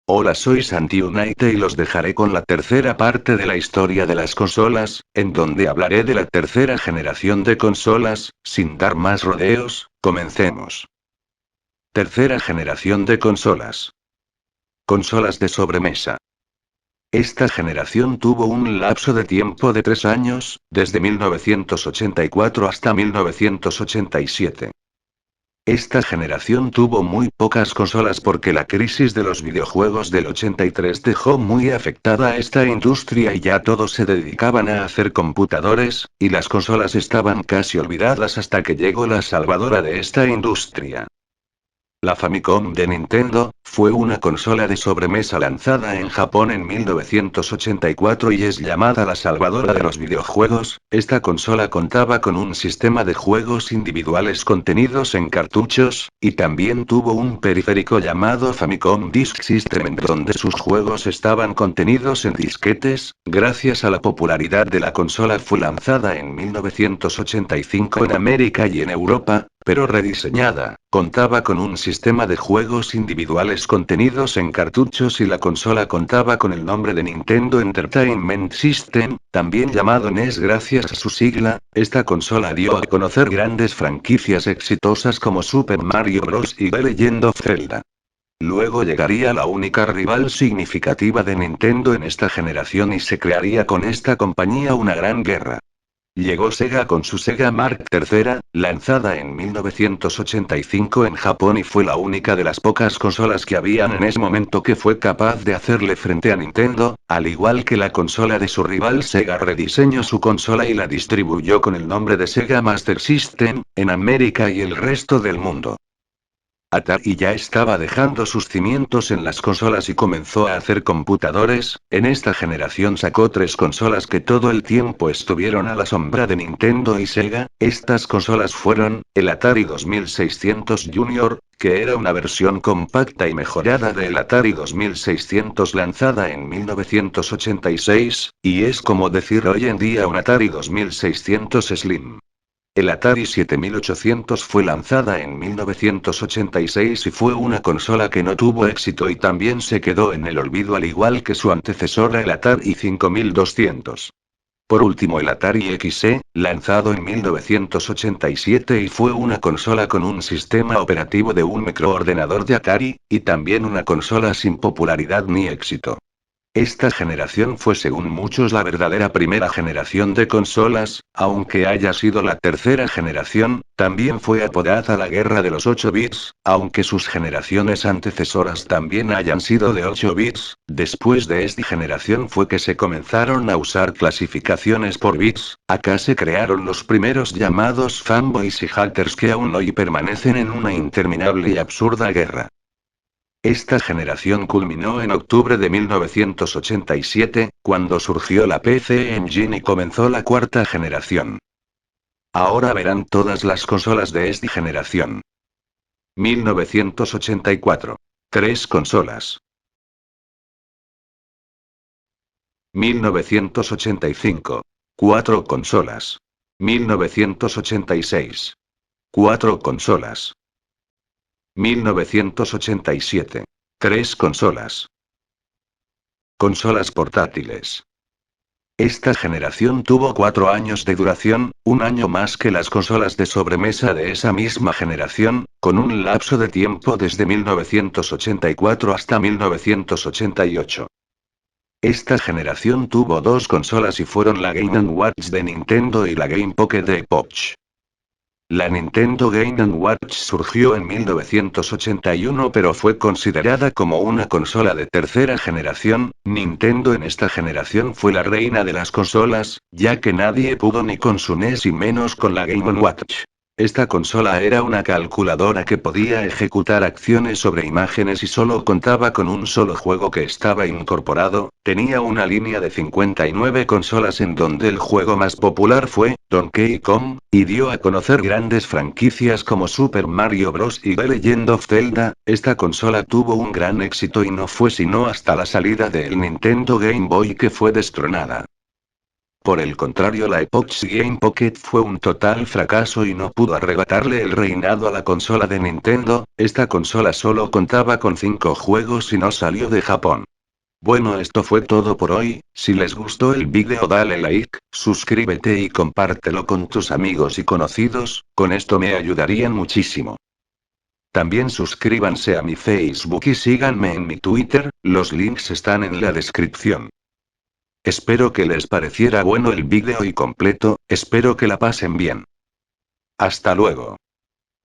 Hola, soy Santi Unite y los dejaré con la tercera parte de la historia de las consolas, en donde hablaré de la tercera generación de consolas. Sin dar más rodeos, comencemos. Tercera generación de consolas. Consolas de sobremesa. Esta generación tuvo un lapso de tiempo de 3 años, desde 1984 hasta 1987. Esta generación tuvo muy pocas consolas porque la crisis de los videojuegos del 83 dejó muy afectada a esta industria y ya todos se dedicaban a hacer computadores, y las consolas estaban casi olvidadas hasta que llegó la salvadora de esta industria. La Famicom de Nintendo, fue una consola de sobremesa lanzada en Japón en 1984 y es llamada la salvadora de los videojuegos. Esta consola contaba con un sistema de juegos individuales contenidos en cartuchos, y también tuvo un periférico llamado Famicom Disk System en donde sus juegos estaban contenidos en disquetes. Gracias a la popularidad de la consola fue lanzada en 1985 en América y en Europa, pero rediseñada. Contaba con un sistema de juegos individuales contenidos en cartuchos y la consola contaba con el nombre de Nintendo Entertainment System, también llamado NES gracias a su sigla. Esta consola dio a conocer grandes franquicias exitosas como Super Mario Bros. Y The Legend of Zelda. Luego llegaría la única rival significativa de Nintendo en esta generación y se crearía con esta compañía una gran guerra. Llegó Sega con su Sega Mark III, lanzada en 1985 en Japón y fue la única de las pocas consolas que habían en ese momento que fue capaz de hacerle frente a Nintendo. Al igual que la consola de su rival, Sega rediseñó su consola y la distribuyó con el nombre de Sega Master System, en América y el resto del mundo. Atari ya estaba dejando sus cimientos en las consolas y comenzó a hacer computadores. En esta generación sacó 3 consolas que todo el tiempo estuvieron a la sombra de Nintendo y Sega. Estas consolas fueron, el Atari 2600 Junior, que era una versión compacta y mejorada del Atari 2600 lanzada en 1986, y es como decir hoy en día un Atari 2600 Slim. El Atari 7800 fue lanzada en 1986 y fue una consola que no tuvo éxito y también se quedó en el olvido al igual que su antecesora el Atari 5200. Por último el Atari XE, lanzado en 1987 y fue una consola con un sistema operativo de un microordenador de Atari, y también una consola sin popularidad ni éxito. Esta generación fue según muchos la verdadera primera generación de consolas, aunque haya sido la tercera generación. También fue apodada la guerra de los 8 bits, aunque sus generaciones antecesoras también hayan sido de 8 bits. Después de esta generación fue que se comenzaron a usar clasificaciones por bits. Acá se crearon los primeros llamados fanboys y hackers que aún hoy permanecen en una interminable y absurda guerra. Esta generación culminó en octubre de 1987, cuando surgió la PC Engine y comenzó la cuarta generación. Ahora verán todas las consolas de esta generación. 1984. 3 consolas. 1985. 4 consolas. 1986. 4 consolas. 1987. 3 consolas. Consolas portátiles. Esta generación tuvo 4 años de duración, un año más que las consolas de sobremesa de esa misma generación, con un lapso de tiempo desde 1984 hasta 1988. Esta generación tuvo 2 consolas y fueron la Game & Watch de Nintendo y la Game Pocket de Epoch. La Nintendo Game & Watch surgió en 1981 pero fue considerada como una consola de tercera generación. Nintendo en esta generación fue la reina de las consolas, ya que nadie pudo ni con su NES y menos con la Game & Watch. Esta consola era una calculadora que podía ejecutar acciones sobre imágenes y solo contaba con un solo juego que estaba incorporado. Tenía una línea de 59 consolas en donde el juego más popular fue Donkey Kong, y dio a conocer grandes franquicias como Super Mario Bros. Y The Legend of Zelda. Esta consola tuvo un gran éxito y no fue sino hasta la salida del Nintendo Game Boy que fue destronada. Por el contrario, la Epoch Game Pocket fue un total fracaso y no pudo arrebatarle el reinado a la consola de Nintendo. Esta consola solo contaba con 5 juegos y no salió de Japón. Bueno, esto fue todo por hoy. Si les gustó el vídeo dale like, suscríbete y compártelo con tus amigos y conocidos, con esto me ayudarían muchísimo. También suscríbanse a mi Facebook y síganme en mi Twitter, los links están en la descripción. Espero que les pareciera bueno el vídeo y completo, espero que la pasen bien. Hasta luego.